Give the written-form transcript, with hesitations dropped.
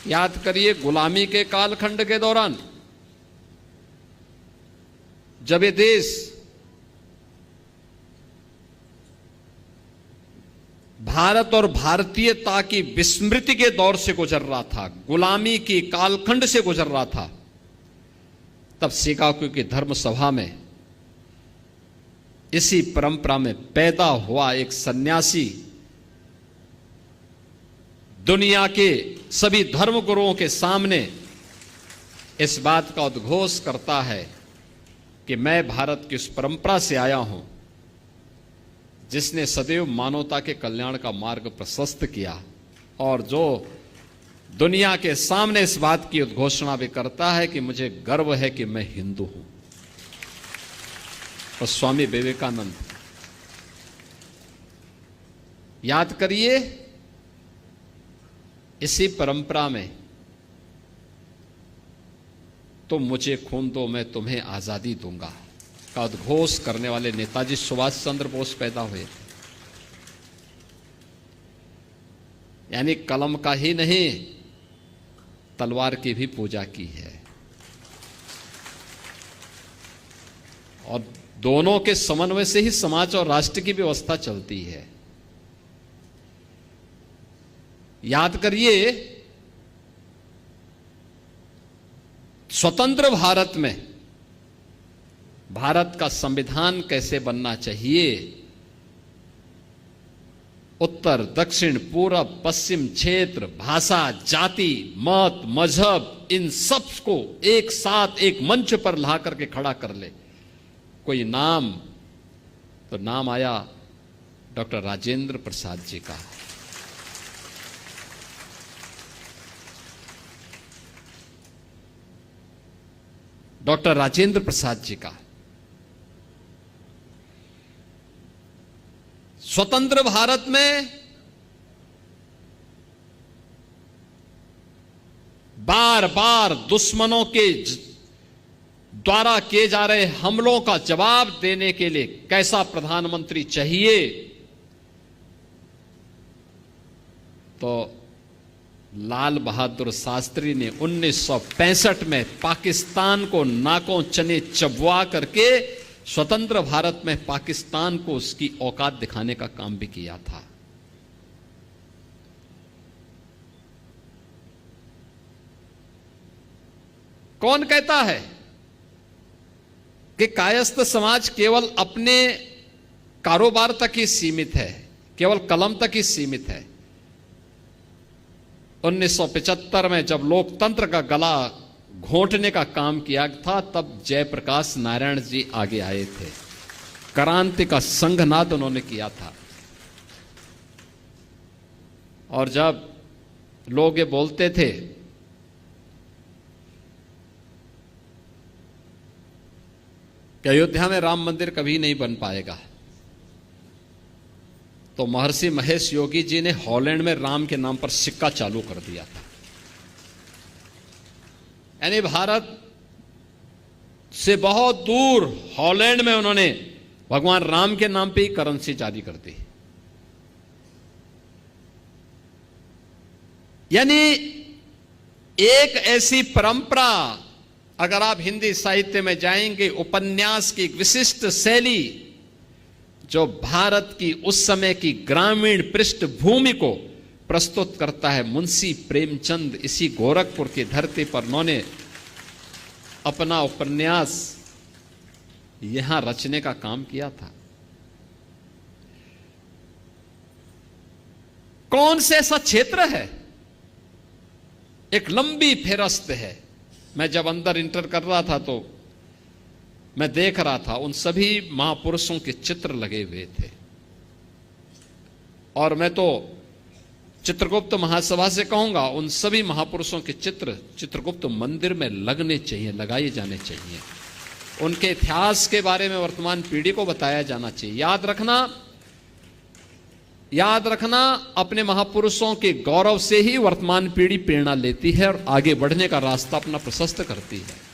याद करिए, गुलामी के कालखंड के दौरान जब ये देश भारत और भारतीयता की विस्मृति के दौर से गुजर रहा था, गुलामी की कालखंड से गुजर रहा था, तब शिकागो की धर्म सभा में इसी परंपरा में पैदा हुआ एक सन्यासी दुनिया के सभी धर्म गुरुओं के सामने इस बात का उद्घोष करता है कि मैं भारत की उस परंपरा से आया हूं जिसने सदैव मानवता के कल्याण का मार्ग प्रशस्त किया, और जो दुनिया के सामने इस बात की उद्घोषणा भी करता है कि मुझे गर्व है कि मैं हिंदू हूं। और स्वामी विवेकानंद, याद करिए, इसी परंपरा में तुम मुझे खून दो मैं तुम्हें आजादी दूंगा का उद्घोष करने वाले नेताजी सुभाष चंद्र बोस पैदा हुए थे। यानी कलम का ही नहीं, तलवार की भी पूजा की है, और दोनों के समन्वय से ही समाज और राष्ट्र की व्यवस्था चलती है। याद करिए, स्वतंत्र भारत में भारत का संविधान कैसे बनना चाहिए, उत्तर दक्षिण पूरब पश्चिम क्षेत्र, भाषा, जाति, मत, मजहब, इन सब को एक साथ एक मंच पर ला करके खड़ा कर ले। कोई नाम, तो नाम आया डॉक्टर राजेंद्र प्रसाद जी का। डॉक्टर राजेंद्र प्रसाद जी का। स्वतंत्र भारत में बार बार दुश्मनों के द्वारा किए जा रहे हमलों का जवाब देने के लिए कैसा प्रधानमंत्री चाहिए, तो लाल बहादुर शास्त्री ने 1965 में पाकिस्तान को नाकों चने चबवा करके स्वतंत्र भारत में पाकिस्तान को उसकी औकात दिखाने का काम भी किया था। कौन कहता है कि कायस्थ समाज केवल अपने कारोबार तक ही सीमित है, केवल कलम तक ही सीमित है? 1975 में जब लोकतंत्र का गला घोंटने का काम किया था, तब जयप्रकाश नारायण जी आगे आए थे, क्रांति का संघनाद उन्होंने किया था। और जब लोग ये बोलते थे कि अयोध्या में राम मंदिर कभी नहीं बन पाएगा, तो महर्षि महेश योगी जी ने हॉलैंड में राम के नाम पर सिक्का चालू कर दिया था। यानी भारत से बहुत दूर हॉलैंड में उन्होंने भगवान राम के नाम पे ही करेंसी जारी कर दी। यानी एक ऐसी परंपरा, अगर आप हिंदी साहित्य में जाएंगे, उपन्यास की एक विशिष्ट शैली जो भारत की उस समय की ग्रामीण पृष्ठभूमि को प्रस्तुत करता है। मुंशी प्रेमचंद इसी गोरखपुर की धरती पर उन्होंने अपना उपन्यास यहां रचने का काम किया था। कौन से ऐसा क्षेत्र है, एक लंबी फेरस्त है। मैं जब अंदर इंटर कर रहा था तो मैं देख रहा था, उन सभी महापुरुषों के चित्र लगे हुए थे, और मैं तो चित्रगुप्त महासभा से कहूंगा, उन सभी महापुरुषों के चित्र चित्रगुप्त मंदिर में लगने चाहिए, लगाए जाने चाहिए। उनके इतिहास के बारे में वर्तमान पीढ़ी को बताया जाना चाहिए। याद रखना, अपने महापुरुषों के गौरव से ही वर्तमान पीढ़ी प्रेरणा लेती है और आगे बढ़ने का रास्ता अपना प्रशस्त करती है।